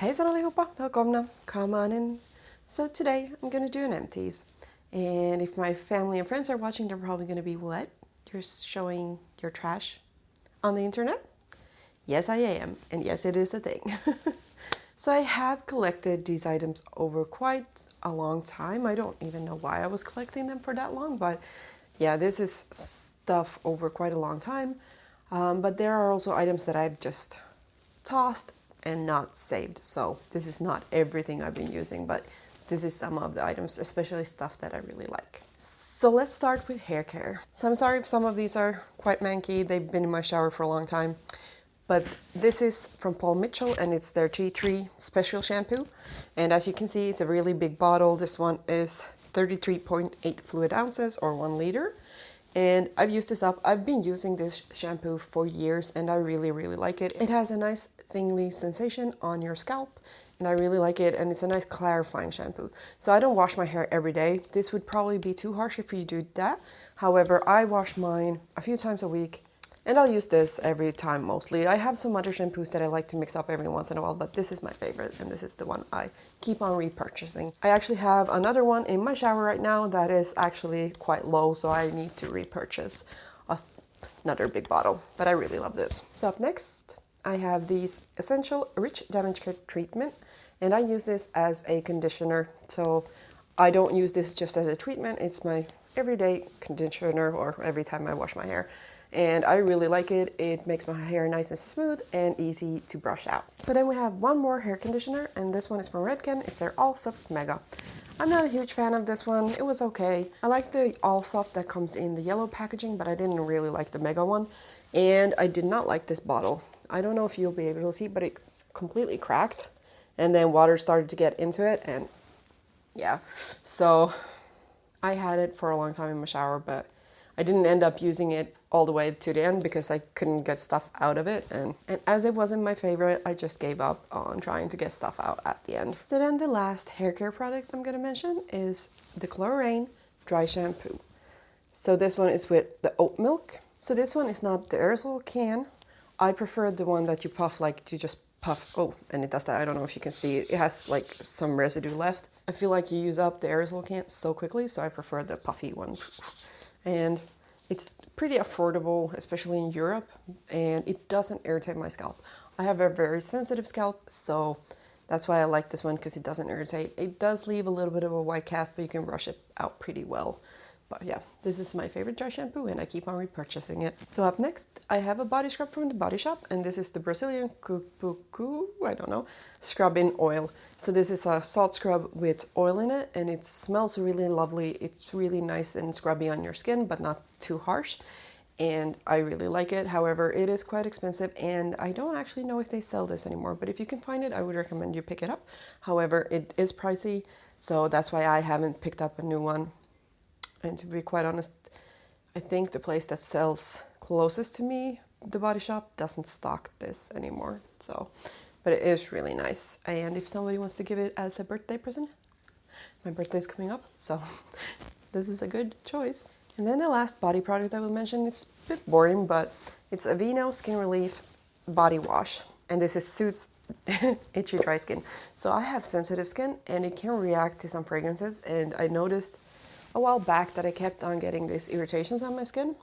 Hejsan allihopa, välkomna, come on in. So today I'm gonna do an empties. And if my family and friends are watching, they're probably gonna be, what? You're showing your trash on the internet? Yes, I am, and yes, it is a thing. So I have collected these items over quite a long time. I don't even know why I was collecting them for that long, but yeah, this is stuff over quite a long time. But there are also items that I've just tossed and not saved. So this is not everything I've been using, but this is some of the items, especially stuff that I really like. So let's start with hair care. So I'm sorry if some of these are quite manky. They've been in my shower for a long time. But this is from Paul Mitchell and it's their Tea Tree Special Shampoo. And as you can see, it's a really big bottle. This one is 33.8 fluid ounces or 1 liter. And I've used this up. I've been using this shampoo for years and I really, really like it. It has a nice tingly sensation on your scalp and I really like it, and it's a nice clarifying shampoo. So I don't wash my hair every day. This would probably be too harsh if you do that. However, I wash mine a few times a week. And I'll use this every time mostly. I have some other shampoos that I like to mix up every once in a while, but this is my favorite and this is the one I keep on repurchasing. I actually have another one in my shower right now that is actually quite low, so I need to repurchase another big bottle, but I really love this. So up next, I have these Essential Rich Damage Care Treatment, and I use this as a conditioner. So I don't use this just as a treatment, it's my everyday conditioner or every time I wash my hair. And I really like it. It makes my hair nice and smooth and easy to brush out. So then we have one more hair conditioner, and this one is from Redken. It's their All Soft Mega. I'm not a huge fan of this one. It was okay. I like the All Soft that comes in the yellow packaging, but I didn't really like the Mega one. And I did not like this bottle. I don't know if you'll be able to see, but it completely cracked. And then water started to get into it, and yeah. So I had it for a long time in my shower, but I didn't end up using it all the way to the end because I couldn't get stuff out of it. And as it wasn't my favorite, I just gave up on trying to get stuff out at the end. So then the last hair care product I'm going to mention is the Clarins Dry Shampoo. So this one is with the oat milk. So this one is not the aerosol can. I prefer the one that you puff, like you just puff. Oh, and it does that. I don't know if you can see it. It has like some residue left. I feel like you use up the aerosol can so quickly, so I prefer the puffy one. And it's pretty affordable, especially in Europe, and it doesn't irritate my scalp. I have a very sensitive scalp, so that's why I like this one, because it doesn't irritate. It does leave a little bit of a white cast, but you can brush it out pretty well. But yeah, this is my favorite dry shampoo and I keep on repurchasing it. So up next, I have a body scrub from the Body Shop, and this is the Brazilian Cupucu, I don't know, scrub in oil. So this is a salt scrub with oil in it, and it smells really lovely. It's really nice and scrubby on your skin, but not too harsh. And I really like it. However, it is quite expensive and I don't actually know if they sell this anymore, but if you can find it, I would recommend you pick it up. However, it is pricey, so that's why I haven't picked up a new one. And to be quite honest, I think the place that sells closest to me, the Body Shop, doesn't stock this anymore. So, but it is really nice. And if somebody wants to give it as a birthday present, my birthday is coming up, so this is a good choice. And then the last body product I will mention, it's a bit boring, but it's Aveeno Skin Relief Body Wash. And this is Suits Itchy Dry Skin. So I have sensitive skin and it can react to some fragrances, and I noticed a while back that I kept on getting these irritations on my skin,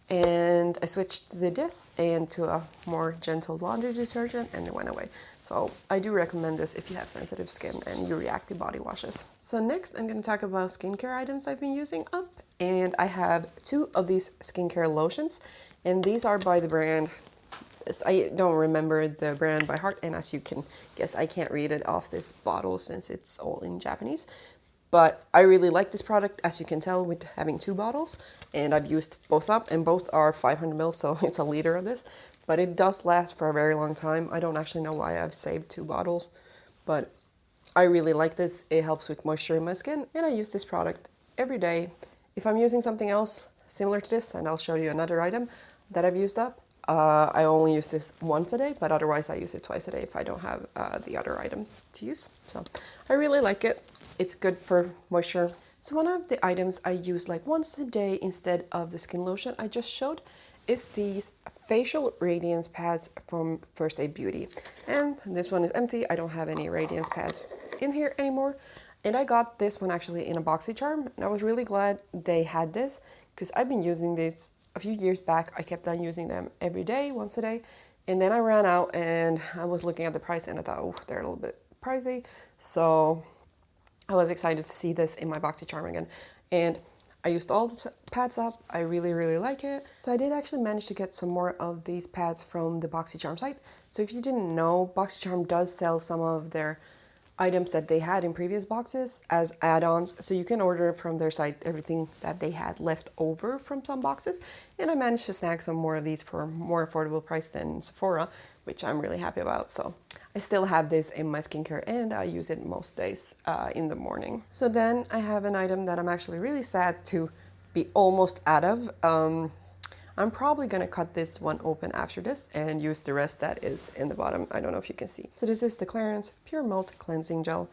and I switched to this and to a more gentle laundry detergent, and it went away. So I do recommend this if you have sensitive skin and you react to body washes. So next I'm going to talk about skincare items I've been using up, and I have 2 of these skincare lotions, and these are by the brand, I don't remember the brand by heart, and as you can guess, I can't read it off this bottle since it's all in Japanese. But I really like this product, as you can tell, with having 2 bottles. And I've used both up, and both are 500 ml, so it's a liter of this. But it does last for a very long time. I don't actually know why I've saved 2 bottles, but I really like this. It helps with moisture in my skin, and I use this product every day. If I'm using something else similar to this, and I'll show you another item that I've used up, I only use this once a day, but otherwise I use it twice a day if I don't have the other items to use. So I really like it. It's good for moisture. So one of the items I use like once a day instead of the skin lotion I just showed, is these facial radiance pads from First Aid Beauty. And this one is empty. I don't have any radiance pads in here anymore. And I got this one actually in a BoxyCharm. And I was really glad they had this because I've been using this a few years back. I kept on using them every day, once a day. And then I ran out and I was looking at the price and I thought, oh, they're a little bit pricey. So I was excited to see this in my BoxyCharm again. And I used all the pads up. I really, really like it. So I did actually manage to get some more of these pads from the BoxyCharm site. So if you didn't know, BoxyCharm does sell some of their items that they had in previous boxes as add-ons. So you can order from their site everything that they had left over from some boxes. And I managed to snag some more of these for a more affordable price than Sephora, which I'm really happy about. So I still have this in my skincare and I use it most days in the morning. So then I have an item that I'm actually really sad to be almost out of. I'm probably gonna cut this one open after this and use the rest that is in the bottom. I don't know if you can see. So this is the Clarins Pure Melt Cleansing Gel.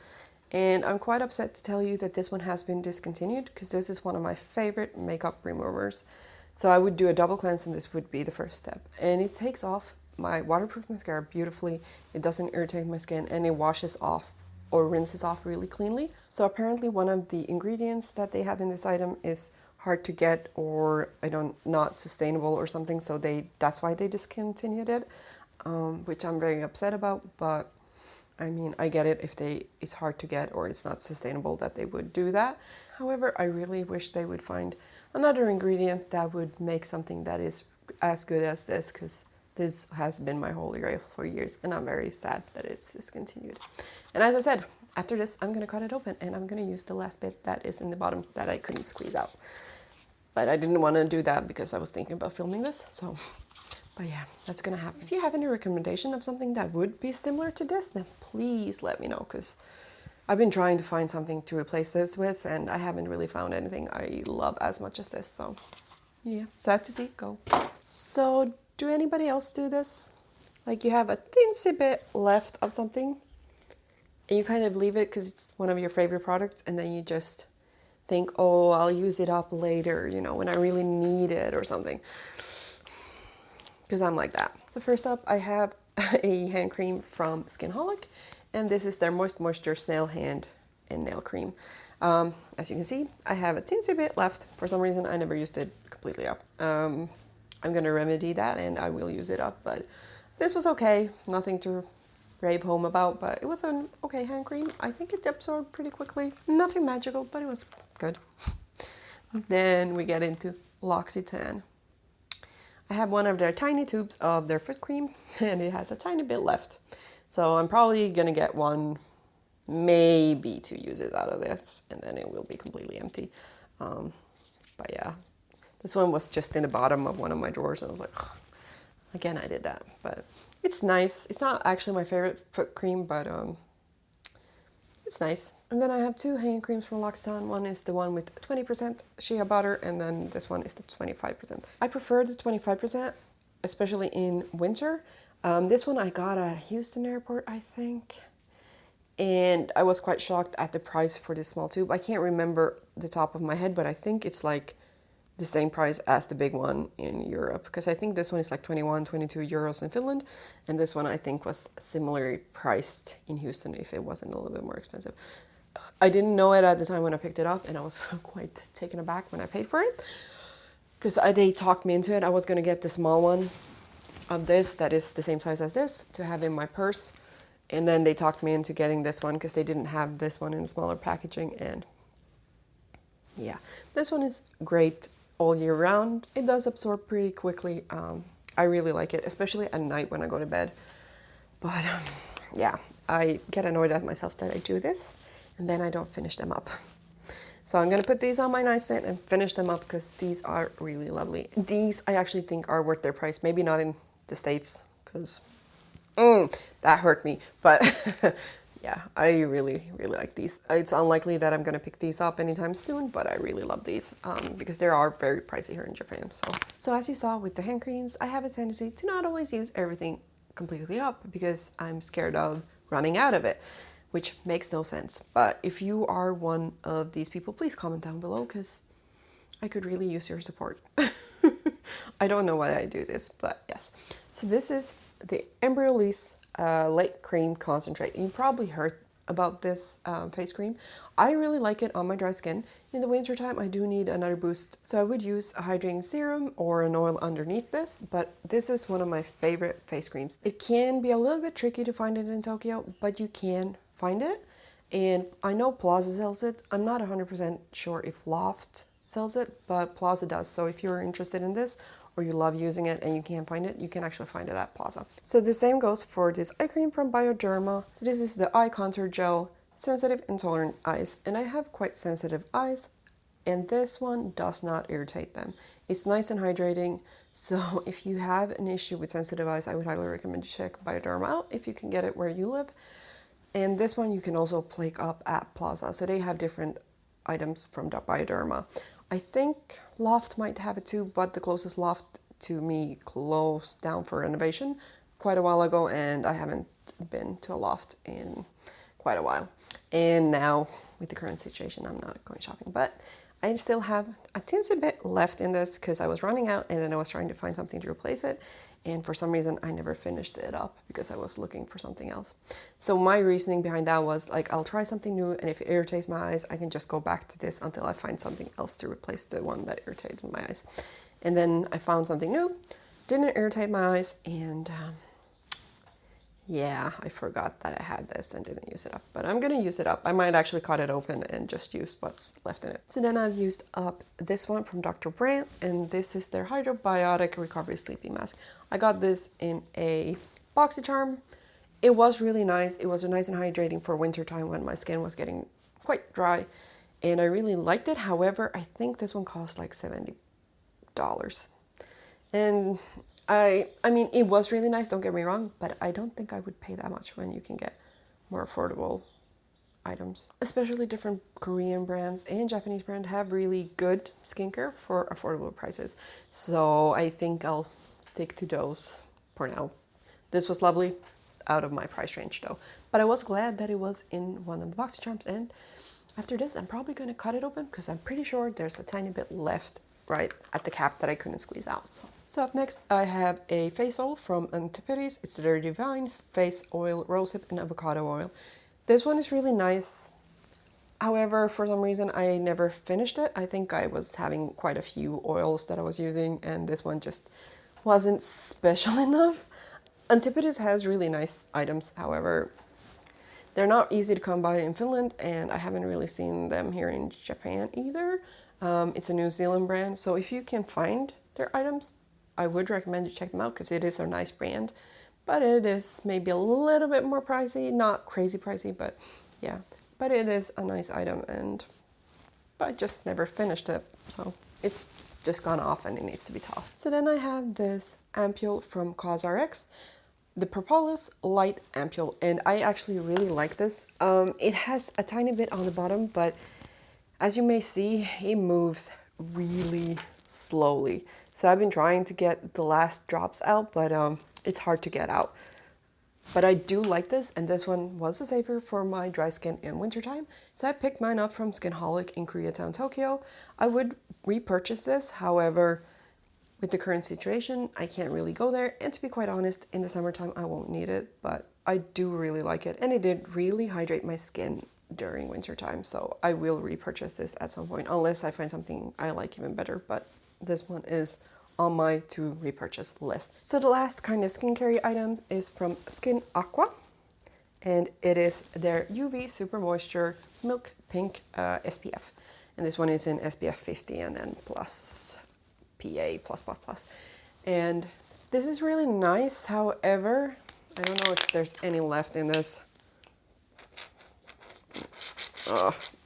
And I'm quite upset to tell you that this one has been discontinued because this is one of my favorite makeup removers. So I would do a double cleanse and this would be the first step. And it takes off my waterproof mascara beautifully. It doesn't irritate my skin and it washes off or rinses off really cleanly. So apparently one of the ingredients that they have in this item is hard to get or not sustainable or something, so that's why they discontinued it, which I'm very upset about. But I mean, I get it if it's hard to get or it's not sustainable that they would do that. However, I really wish they would find another ingredient that would make something that is as good as this, because this has been my holy grail for years and I'm very sad that it's discontinued. And as I said, after this, I'm gonna cut it open and I'm gonna use the last bit that is in the bottom that I couldn't squeeze out. But I didn't want to do that because I was thinking about filming this, so, but yeah, that's gonna happen. If you have any recommendation of something that would be similar to this, then please let me know, because I've been trying to find something to replace this with and I haven't really found anything I love as much as this, so yeah, sad to see go. So do anybody else do this? Like you have a teensy bit left of something and you kind of leave it because it's one of your favorite products and then you just think, oh, I'll use it up later, you know, when I really need it or something. Because I'm like that. So first up, I have a hand cream from Holic, and this is their Moist Moisture Snail Hand and Nail Cream. As you can see, I have a teensy bit left. For some reason, I never used it completely up. I'm gonna remedy that and I will use it up, but this was okay. Nothing to rave home about, but it was an okay hand cream. I think it absorbed pretty quickly. Nothing magical, but it was good. Then we get into L'Occitane. I have one of their tiny tubes of their foot cream and it has a tiny bit left. So I'm probably gonna get one, maybe 2 uses out of this and then it will be completely empty. But yeah, this one was just in the bottom of one of my drawers and I was like, ugh. Again, I did that, but it's nice. It's not actually my favorite foot cream, but it's nice. And then I have 2 hand creams from L'Occitane. One is the one with 20% shea butter, and then this one is the 25%. I prefer the 25%, especially in winter. This one I got at Houston Airport, I think. And I was quite shocked at the price for this small tube. I can't remember the top of my head, but I think it's like the same price as the big one in Europe, because I think this one is like 21, 22 euros in Finland, and this one I think was similarly priced in Houston if it wasn't a little bit more expensive. I didn't know it at the time when I picked it up, and I was quite taken aback when I paid for it, because they talked me into it. I was going to get the small one of this that is the same size as this to have in my purse, and then they talked me into getting this one because they didn't have this one in smaller packaging, and yeah, this one is great all year round. It does absorb pretty quickly. I really like it, especially at night when I go to bed. But yeah, I get annoyed at myself that I do this and then I don't finish them up. So I'm gonna put these on my nightstand and finish them up because these are really lovely. These I actually think are worth their price. Maybe not in the States because that hurt me. But yeah, I really, really like these. It's unlikely that I'm gonna pick these up anytime soon, but I really love these because they are very pricey here in Japan. So as you saw with the hand creams, I have a tendency to not always use everything completely up because I'm scared of running out of it, which makes no sense. But if you are one of these people, please comment down below because I could really use your support. I don't know why I do this, but yes. So this is the Embryolisse Light Cream Concentrate. You probably heard about this face cream. I really like it on my dry skin. In the wintertime, I do need another boost, so I would use a hydrating serum or an oil underneath this, but this is one of my favorite face creams. It can be a little bit tricky to find it in Tokyo, but you can find it. And I know Plaza sells it. I'm not 100% sure if Loft sells it, but Plaza does. So if you're interested in this, or you love using it and you can't find it, you can actually find it at Plaza. So the same goes for this eye cream from Bioderma. So this is the Eye Contour Gel Sensitive Intolerant Eyes, and I have quite sensitive eyes, and this one does not irritate them. It's nice and hydrating, so if you have an issue with sensitive eyes, I would highly recommend you check Bioderma out if you can get it where you live. And this one you can also pick up at Plaza, so they have different items from Bioderma. I think Loft might have it too, but the closest Loft to me closed down for renovation quite a while ago, and I haven't been to a Loft in quite a while. And now, with the current situation, I'm not going shopping, but I still have a teensy bit left in this because I was running out and then I was trying to find something to replace it. And for some reason, I never finished it up because I was looking for something else. So my reasoning behind that was like, I'll try something new, and if it irritates my eyes, I can just go back to this until I find something else to replace the one that irritated my eyes. And then I found something new, didn't irritate my eyes, and yeah, I forgot that I had this and didn't use it up, but I'm gonna use it up. I might actually cut it open and just use what's left in it. So then I've used up this one from Dr. Brandt, and this is their Hydrobiotic Recovery Sleeping Mask. I got this in a BoxyCharm. It was really nice. It was nice and hydrating for winter time when my skin was getting quite dry, and I really liked it. However, I think this one cost like $70. And I mean, it was really nice, don't get me wrong, but I don't think I would pay that much when you can get more affordable items. Especially different Korean brands and Japanese brands have really good skincare for affordable prices. So I think I'll stick to those for now. This was lovely, out of my price range though. But I was glad that it was in one of the BoxyCharms, and after this I'm probably going to cut it open because I'm pretty sure there's a tiny bit left right at the cap that I couldn't squeeze out. So up next I have a face oil from Empties. It's their Divine Face Oil, Rosehip and Avocado Oil. This one is really nice. However, for some reason I never finished it. I think I was having quite a few oils that I was using, and this one just wasn't special enough. Antipodes has really nice items, however, they're not easy to come by in Finland, and I haven't really seen them here in Japan either. It's a New Zealand brand, so if you can find their items, I would recommend you check them out because it is a nice brand, but it is maybe a little bit more pricey, not crazy pricey, but yeah, but it is a nice item, and I just never finished it, so it's just gone off and it needs to be tossed. So then I have this ampule from CosRx, the Propolis Light Ampule, and I actually really like this. It has a tiny bit on the bottom, but as you may see, it moves really slowly. So I've been trying to get the last drops out, but it's hard to get out. But I do like this, and this one was a saver for my dry skin in wintertime. So I picked mine up from Holic in Koreatown, Tokyo. I would repurchase this, however, with the current situation, I can't really go there. And to be quite honest, in the summertime, I won't need it, but I do really like it. And it did really hydrate my skin during wintertime, so I will repurchase this at some point, unless I find something I like even better, but this one is on my to repurchase list. So the last kind of skincare items is from Skin Aqua, and it is their UV Super Moisture Milk Pink SPF. And this one is in SPF 50 and then plus PA+++. And this is really nice, however, I don't know if there's any left in this.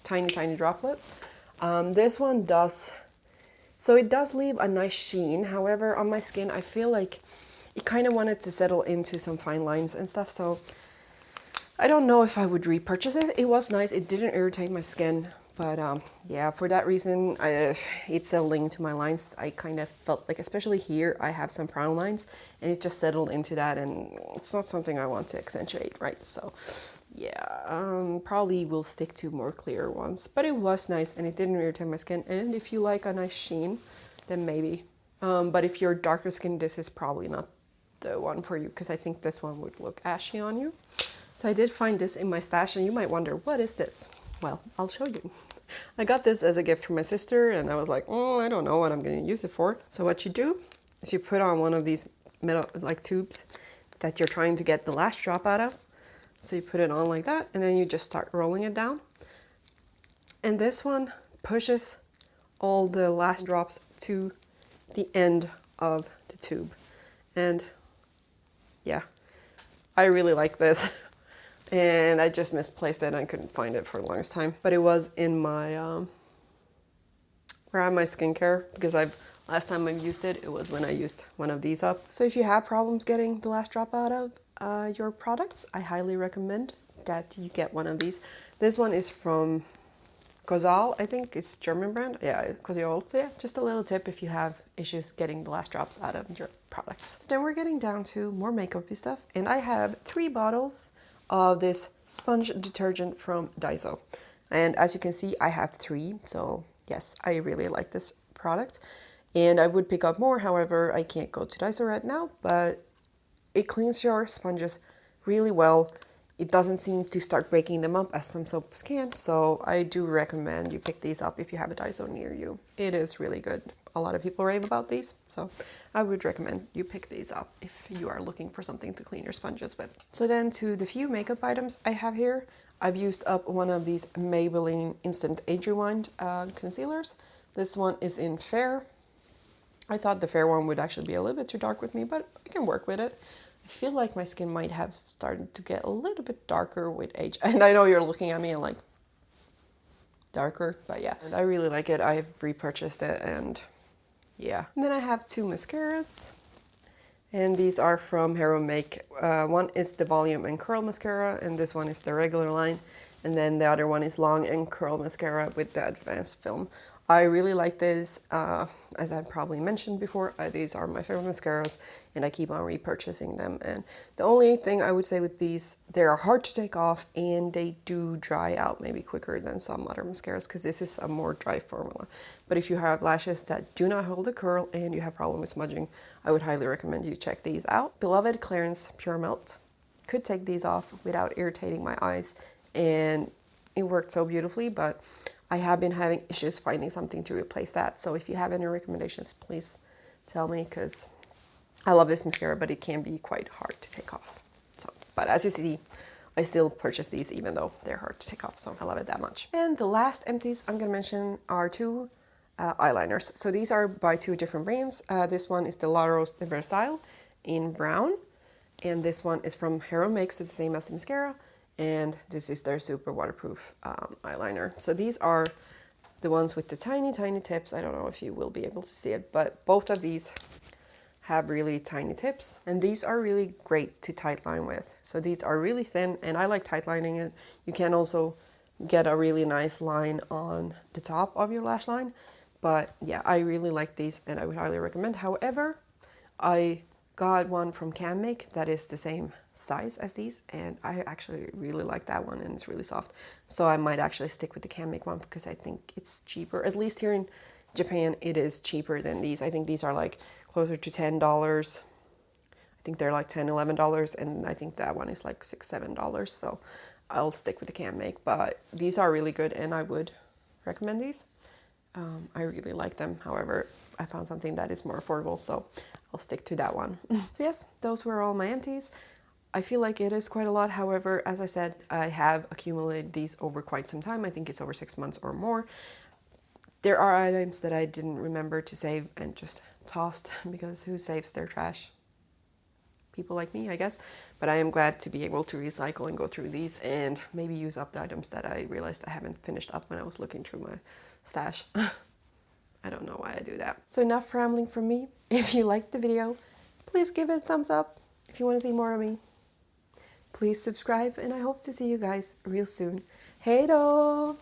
Tiny droplets. This one does, so it does leave a nice sheen. However, on my skin, I feel like it kind of wanted to settle into some fine lines and stuff. So I don't know if I would repurchase it. It was nice. It didn't irritate my skin. But yeah, for that reason, it's settling to my lines. I kind of felt like, especially here, I have some frown lines, and it just settled into that, and it's not something I want to accentuate, right? So yeah, probably will stick to more clear ones. But it was nice, and it didn't irritate my skin. And if you like a nice sheen, then maybe But if you're darker skin, this is probably not the one for you, because I think this one would look ashy on you. So I did find this in my stash, and you might wonder, what is this? Well, I'll show you. I got this as a gift from my sister, and I was like, oh, I don't know what I'm going to use it for. So what you do is you put on one of these metal like tubes that you're trying to get the last drop out of. So you put it on like that, and then you just start rolling it down. And this one pushes all the last drops to the end of the tube. And yeah, I really like this. And I just misplaced it and I couldn't find it for the longest time. But it was in my, where I have my skincare, because last time I used it, it was when I used one of these up. So if you have problems getting the last drop out of your products, I highly recommend that you get one of these. This one is from Koziol, I think it's German brand. Yeah, Koziol. So yeah, just a little tip if you have issues getting the last drops out of your products. So then we're getting down to more makeupy stuff. And I have 3 bottles of this sponge detergent from Daiso. And as you can see, I have 3. So yes, I really like this product. And I would pick up more, however, I can't go to Daiso right now, but it cleans your sponges really well. It doesn't seem to start breaking them up as some soaps can, so I do recommend you pick these up if you have a Daiso near you. It is really good. A lot of people rave about these, so I would recommend you pick these up if you are looking for something to clean your sponges with. So then to the few makeup items I have here, I've used up one of these Maybelline Instant Age Rewind concealers. This one is in Fair. I thought the Fair one would actually be a little bit too dark with me, but I can work with it. I feel like my skin might have started to get a little bit darker with age. And I know you're looking at me and like, darker, but yeah. And I really like it. I've repurchased it and yeah. And then I have 2 mascaras. And these are from Hero Make. One is the Volume and Curl Mascara, and this one is the regular line. And then the other one is Long and Curl Mascara with the advanced film. I really like this, as I've probably mentioned before, these are my favorite mascaras and I keep on repurchasing them. And the only thing I would say with these, they are hard to take off and they do dry out maybe quicker than some other mascaras, because this is a more dry formula. But if you have lashes that do not hold a curl and you have problem with smudging, I would highly recommend you check these out. Beloved Clarins Pure Melt. Could take these off without irritating my eyes, and it worked so beautifully, but I have been having issues finding something to replace that. So if you have any recommendations, please tell me, because I love this mascara, but it can be quite hard to take off. So, but as you see, I still purchase these even though they're hard to take off, so I love it that much. And the last empties I'm gonna mention are 2 eyeliners. So these are by 2 different brands. This one is the Rose of Versailles in brown, and this one is from Hero Makes, so the same as the mascara. And this is their super waterproof eyeliner. So these are the ones with the tiny, tiny tips. I don't know if you will be able to see it, but both of these have really tiny tips. And these are really great to tight line with. So these are really thin, and I like tight lining it. You can also get a really nice line on the top of your lash line. But yeah, I really like these and I would highly recommend. However, I got one from CanMake that is the same size as these, and I actually really like that one and it's really soft. So I might actually stick with the CanMake one because I think it's cheaper. At least here in Japan, it is cheaper than these. I think these are like closer to $10. I think they're like $10, $11, and I think that one is like $6, $7. So I'll stick with the CanMake, but these are really good and I would recommend these. I really like them. However, I found something that is more affordable, so I'll stick to that one. So yes, those were all my empties. I feel like it is quite a lot. However, as I said, I have accumulated these over quite some time. I think it's over 6 months or more. There are items that I didn't remember to save and just tossed, because who saves their trash? People like me, I guess. But I am glad to be able to recycle and go through these and maybe use up the items that I realized I haven't finished up when I was looking through my stash. I don't know why I do that. So enough rambling from me. If you liked the video, please give it a thumbs up. If you want to see more of me, please subscribe, and I hope to see you guys real soon. Hej då!